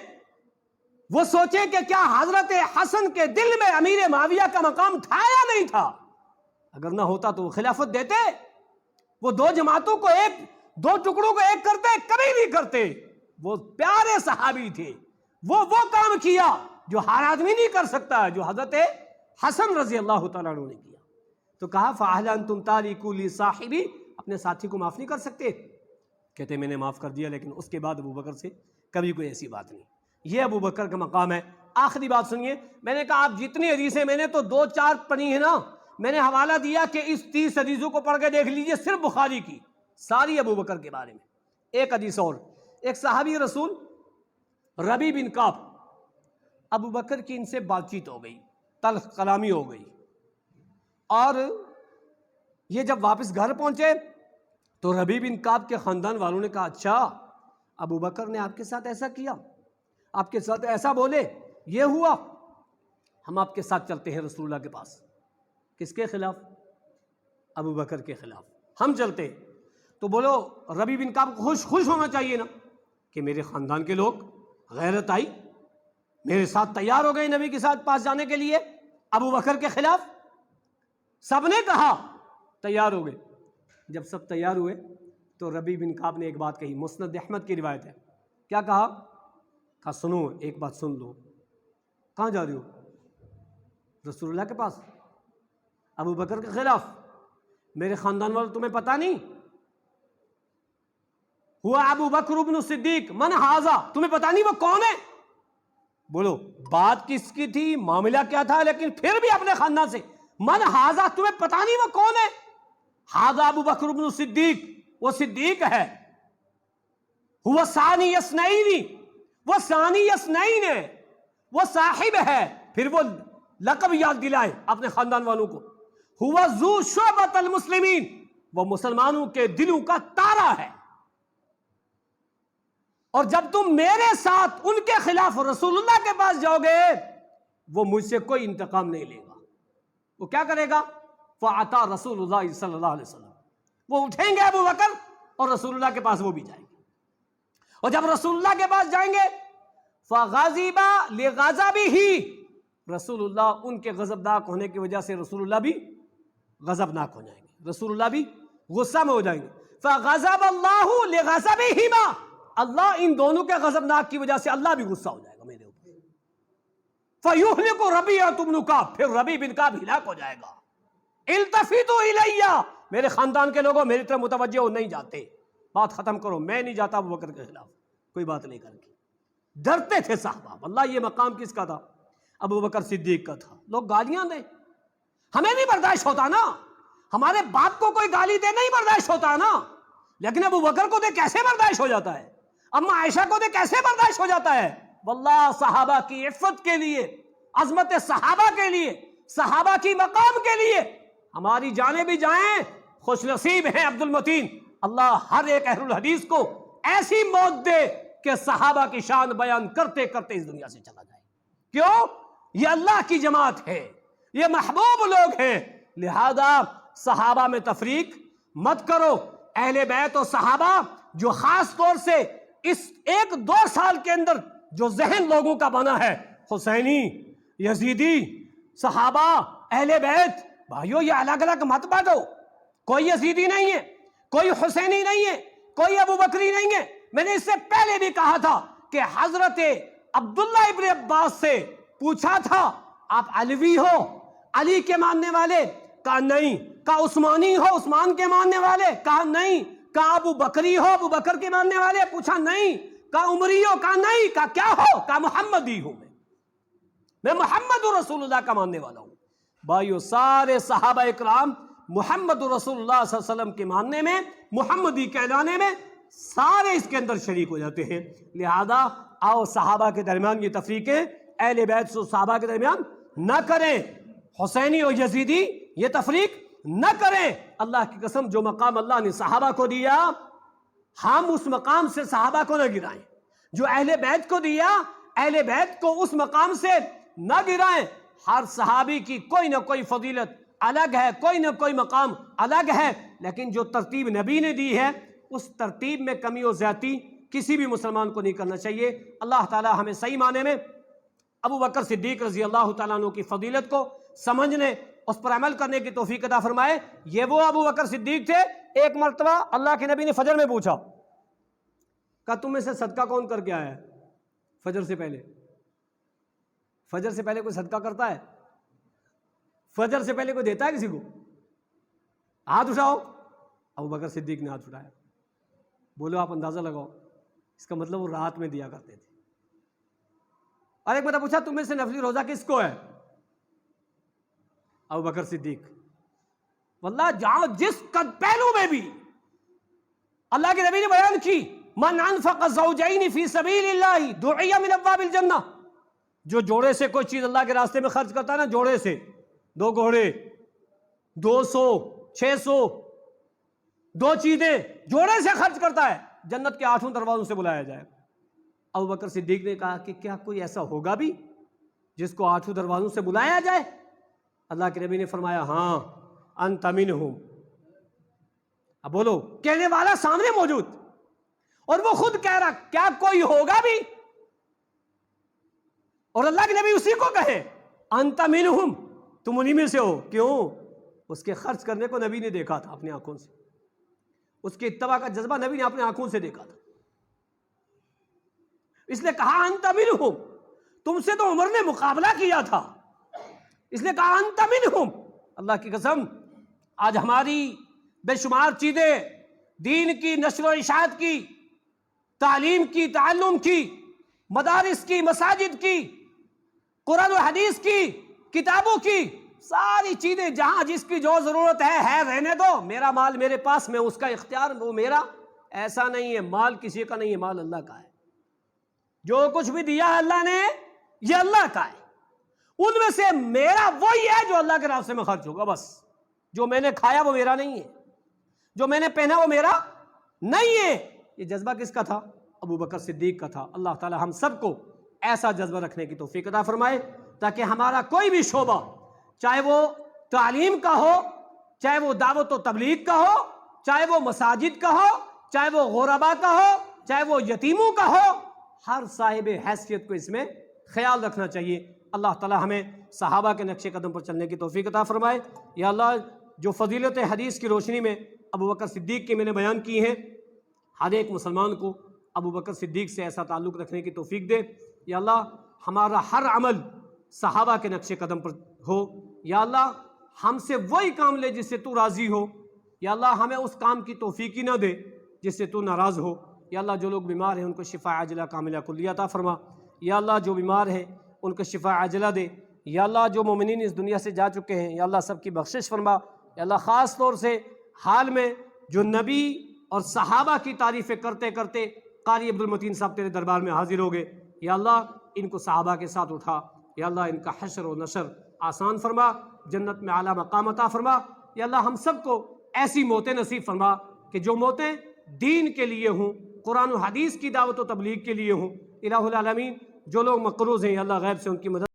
وہ سوچیں کہ کیا حضرت حسن کے دل میں امیر معاویہ کا مقام تھا یا نہیں تھا؟ اگر نہ ہوتا تو وہ خلافت دیتے؟ وہ 2 جماعتوں کو 2 ٹکڑوں کو ایک کرتے؟ کبھی نہیں کرتے. وہ پیارے صحابی تھے، وہ کام کیا جو ہر آدمی نہیں کر سکتا، جو حضرت حسن رضی اللہ تعالیٰ عنہ نے کیا. تو کہا فَأَهْلَ أَنْتُمْ تَارِكُوا لِي صَاحِبِي، اپنے ساتھی کو معاف نہیں کر سکتے؟ کہتے میں نے معاف کر دیا، لیکن اس کے بعد ابو بکر سے کبھی کوئی ایسی بات نہیں. یہ ابو بکر کا مقام ہے. آخری بات سنیے، میں نے کہا آپ جتنی حدیثیں، میں نے تو 2-4 پڑھی ہیں نا، میں نے حوالہ دیا کہ اس 30 حدیثوں کو پڑھ کے دیکھ لیجئے، صرف بخاری کی، ساری ابو بکر کے بارے میں. ایک حدیث اور، ایک صحابی رسول ربی بن کعب، ابو بکر کی ان سے بات چیت ہو گئی، تلخ کلامی ہو گئی، اور یہ جب واپس گھر پہنچے تو ربی بن کعب کے خاندان والوں نے کہا اچھا ابو بکر نے آپ کے ساتھ ایسا کیا، آپ کے ساتھ ایسا بولے، یہ ہوا، ہم آپ کے ساتھ چلتے ہیں رسول اللہ کے پاس. کس کے خلاف؟ ابو بکر کے خلاف ہم چلتے. تو بولو ربی بن کعب کو خوش ہونا چاہیے نا کہ میرے خاندان کے لوگ، غیرت آئی، میرے ساتھ تیار ہو گئے نبی کے ساتھ پاس جانے کے لیے ابو بکر کے خلاف. سب نے کہا تیار ہو گئے. جب سب تیار ہوئے تو ربی بن کعب نے ایک بات کہی، مسند احمد کی روایت ہے. کیا کہا؟ کہا سنو ایک بات سن لو. کہاں جا رہے ہو؟ رسول اللہ کے پاس. ابو بکر کے خلاف. میرے خاندان والوں تمہیں پتہ نہیں؟ ہوا ابو بکر ابن صدیق. من ہاذا، تمہیں پتہ نہیں وہ کون ہے؟ بولو بات کس کی تھی، معاملہ کیا تھا، لیکن پھر بھی اپنے خاندان سے من ہاذا، تمہیں پتہ نہیں وہ کون ہے؟ ہاذا ابو بکر ابن صدیق، وہ صدیق ہے. ہوا ثانی اثنین، وہ ثانی اثنین ہے، وہ صاحب ہے. پھر وہ لقب یاد دلائے اپنے خاندان والوں کو. ہوا ذو شعبۃ المسلمین، وہ مسلمانوں کے دلوں کا تارا ہے. اور جب تم میرے ساتھ ان کے خلاف رسول اللہ کے پاس جاؤ گے، وہ مجھ سے کوئی انتقام نہیں لے گا. وہ کیا کرے گا؟ فَعَطَى رسول اللہ صلی اللہ علیہ وسلم، وہ اٹھیں گے ابو بکر اور رسول اللہ کے پاس وہ بھی جائیں گے. اور جب رسول اللہ کے پاس جائیں گے فَغَضِبَ لِغَضَبِهِ، رسول اللہ ان کے غضبناک ہونے کی وجہ سے رسول اللہ بھی غضبناک ہو جائیں گے، رسول اللہ بھی غصہ میں ہو جائیں گے. فَغَضَبَ اللَّهُ لِغَضَبِهِمَا، اللہ ان دونوں کے غضبناک کی وجہ سے اللہ بھی غصہ ہو جائے گا میرے اوپر. فَيُهْلِكُ رَبِيعَةُ بْنُ كَعْبَ، پھر ربیع بن کعب ہلاک ہو جائے گا. التفتوا الیہ، میرے خاندان کے لوگوں میری طرف متوجہ ہو نہیں جاتے. بات ختم کرو، میں نہیں جاتا ابو بکر کے خلاف، کوئی بات نہیں کر کے. ڈرتے تھے صحابہ. واللہ یہ مقام کس کا تھا؟ ابو بکر صدیق کا تھا. لوگ گالیاں دیں، ہمیں نہیں برداشت ہوتا نا، ہمارے باپ کو کوئی گالی دے نہیں برداشت ہوتا نا، لیکن ابو بکر کو دے کیسے برداشت ہو جاتا ہے؟ اما عائشہ کو دے کیسے برداشت ہو جاتا ہے؟ واللہ صحابہ کی عفت کے لیے، عظمت صحابہ کے لیے، صحابہ کی مقام کے لیے ہماری جانیں بھی جائیں. خوش نصیب ہیں عبد المتین، اللہ ہر ایک اہل الحدیث کو ایسی موت دے کہ صحابہ کی شان بیان کرتے کرتے اس دنیا سے چلا جائے. کیوں؟ یہ اللہ کی جماعت ہے، یہ محبوب لوگ ہیں. لہذا صحابہ میں تفریق مت کرو. اہل بیت و صحابہ جو خاص طور سے اس 1-2 سال کے اندر جو ذہن لوگوں کا بنا ہے، حسینی، یزیدی، صحابہ، اہل بیت، بھائیو یہ الگ الگ مت بانٹو. کوئی یزیدی نہیں ہے، کوئی حسینی نہیں ہے، کوئی ابو بکری نہیں ہے. میں نے اس سے پہلے بھی کہا تھا کہ حضرت عبداللہ ابن عباس سے پوچھا تھا آپ علوی ہو، علی کے ماننے والے؟ کہا نہیں. کہا عثمانی ہو، عثمان کے ماننے والے؟ کہا نہیں. کہا ابو بکری ہو، ابو بکر کے ماننے والے؟ پوچھا نہیں. کہا عمری ہو؟ کہا نہیں. کہا کیا ہو؟ کہا محمدی ہوں میں محمد رسول اللہ کا ماننے والا ہوں. بھائیو سارے صحابہ اکرام محمد رسول اللہ صلی اللہ علیہ وسلم کے ماننے میں، محمدی کہلانے میں سارے اس کے اندر شریک ہو جاتے ہیں. لہذا آؤ صحابہ کے درمیان یہ تفریقیں اہل بیت و صحابہ کے درمیان نہ کریں. حسینی اور یزیدی یہ تفریق نہ کریں. اللہ کی قسم جو مقام اللہ نے صحابہ کو دیا ہم اس مقام سے صحابہ کو نہ گرائیں. جو اہل بیت کو دیا اہل بیت کو اس مقام سے نہ گرائیں. ہر صحابی کی کوئی نہ کوئی فضیلت الگ ہے، کوئی نہ کوئی مقام الگ ہے، لیکن جو ترتیب نبی نے دی ہے اس ترتیب میں کمی و زیادتی کسی بھی مسلمان کو نہیں کرنا چاہیے. اللہ تعالی ہمیں صحیح معنی میں ابو بکر صدیق رضی اللہ تعالیٰ عنہ کی فضیلت کو سمجھنے، اس پر عمل کرنے کی توفیق عطا فرمائے. یہ وہ ابو بکر صدیق تھے. ایک مرتبہ اللہ کے نبی نے فجر میں پوچھا، کہا تم میں سے صدقہ کون کر کے آیا ہے فجر سے پہلے؟ فجر سے پہلے کوئی صدقہ کرتا ہے؟ فجر سے پہلے کوئی دیتا ہے کسی کو؟ ہاتھ اٹھاؤ. ابو بکر صدیق نے ہاتھ اٹھایا. بولو آپ اندازہ لگاؤ، اس کا مطلب وہ رات میں دیا کرتے تھے. اور ایک بندہ پوچھا تم میں سے نفلی روزہ کس کو ہے؟ ابو بکر صدیق. واللہ جہاں جس پہلو میں بھی اللہ کے نبی نے بیان کی من انفق زوجین فی سبیل اللہ دعی من ابواب الجنہ. جو جوڑے سے کوئی چیز اللہ کے راستے میں خرچ کرتا ہے نا، جوڑے سے 2 گھوڑے 200 600 2 چیزیں جوڑے سے خرچ کرتا ہے، جنت کے 8 دروازوں سے بلایا جائے. ابو بکر صدیق نے کہا کہ کیا کوئی ایسا ہوگا بھی جس کو 8 دروازوں سے بلایا جائے؟ اللہ کے نبی نے فرمایا ہاں انت منہم. اب بولو، کہنے والا سامنے موجود اور وہ خود کہہ رہا کیا کوئی ہوگا بھی؟ اور اللہ کے نبی اسی کو کہے انت منہم، تم انہی میں سے ہو. کیوں؟ اس کے خرچ کرنے کو نبی نے دیکھا تھا اپنی آنکھوں سے، اس کے اتباع کا جذبہ نبی نے اپنی آنکھوں سے دیکھا تھا، اس لیے کہا انت منہم. تم سے تو عمر نے مقابلہ کیا تھا، اس لیے کہا انت منہم. اللہ کی قسم آج ہماری بے شمار چیزیں دین کی نشر و اشاعت کی، تعلیم کی، تعلم کی، مدارس کی، مساجد کی، قرآن و حدیث کی، کتابوں کی، ساری چیزیں جہاں جس کی جو ضرورت ہے رہنے دو، میرا مال میرے پاس، میں اس کا اختیار، وہ میرا. ایسا نہیں ہے. مال کسی کا نہیں ہے، مال اللہ کا ہے. جو کچھ بھی دیا ہے اللہ نے یہ اللہ کا ہے. ان میں سے میرا وہی ہے جو اللہ کے راستے میں خرچ ہوگا بس. جو میں نے کھایا وہ میرا نہیں ہے، جو میں نے پہنا وہ میرا نہیں ہے. یہ جذبہ کس کا تھا؟ ابو بکر صدیق کا تھا. اللہ تعالی ہم سب کو ایسا جذبہ رکھنے کی توفیق عطا فرمائے تاکہ ہمارا کوئی بھی شعبہ، چاہے وہ تعلیم کا ہو، چاہے وہ دعوت و تبلیغ کا ہو، چاہے وہ مساجد کا ہو، چاہے وہ غربا کا ہو، چاہے وہ یتیموں کا ہو، ہر صاحب حیثیت کو اس میں خیال رکھنا چاہیے. اللہ تعالی ہمیں صحابہ کے نقش قدم پر چلنے کی توفیق عطا فرمائے. یا اللہ جو فضیلت حدیث کی روشنی میں ابو بکر صدیق کی میں نے بیان کی ہیں، ہر ایک مسلمان کو ابو بکر صدیق سے ایسا تعلق رکھنے کی توفیق دے. یا اللہ ہمارا ہر عمل صحابہ کے نقش قدم پر ہو. یا اللہ ہم سے وہی کام لے جس سے تو راضی ہو. یا اللہ ہمیں اس کام کی توفیق ہی نہ دے جس سے تو ناراض ہو. یا اللہ جو لوگ بیمار ہیں ان کو شفا عاجلہ کاملہ کلیہ عطا فرما. یا اللہ جو بیمار ہیں ان کو شفا عاجلہ دے. یا اللہ جو مومنین اس دنیا سے جا چکے ہیں یا اللہ سب کی بخشش فرما. یا اللہ خاص طور سے حال میں جو نبی اور صحابہ کی تعریفیں کرتے کرتے قاری عبدالمتین صاحب تیرے دربار میں حاضر ہو گئے، یا اللہ ان کو صحابہ کے ساتھ اٹھا. یا اللہ ان کا حشر و نشر آسان فرما، جنت میں اعلیٰ مقام عطا فرما. یا اللہ ہم سب کو ایسی موتیں نصیب فرما کہ جو موتیں دین کے لیے ہوں، قرآن و حدیث کی دعوت و تبلیغ کے لیے ہوں. الہ العالمین جو لوگ مقروض ہیں یا اللہ غیب سے ان کی مدد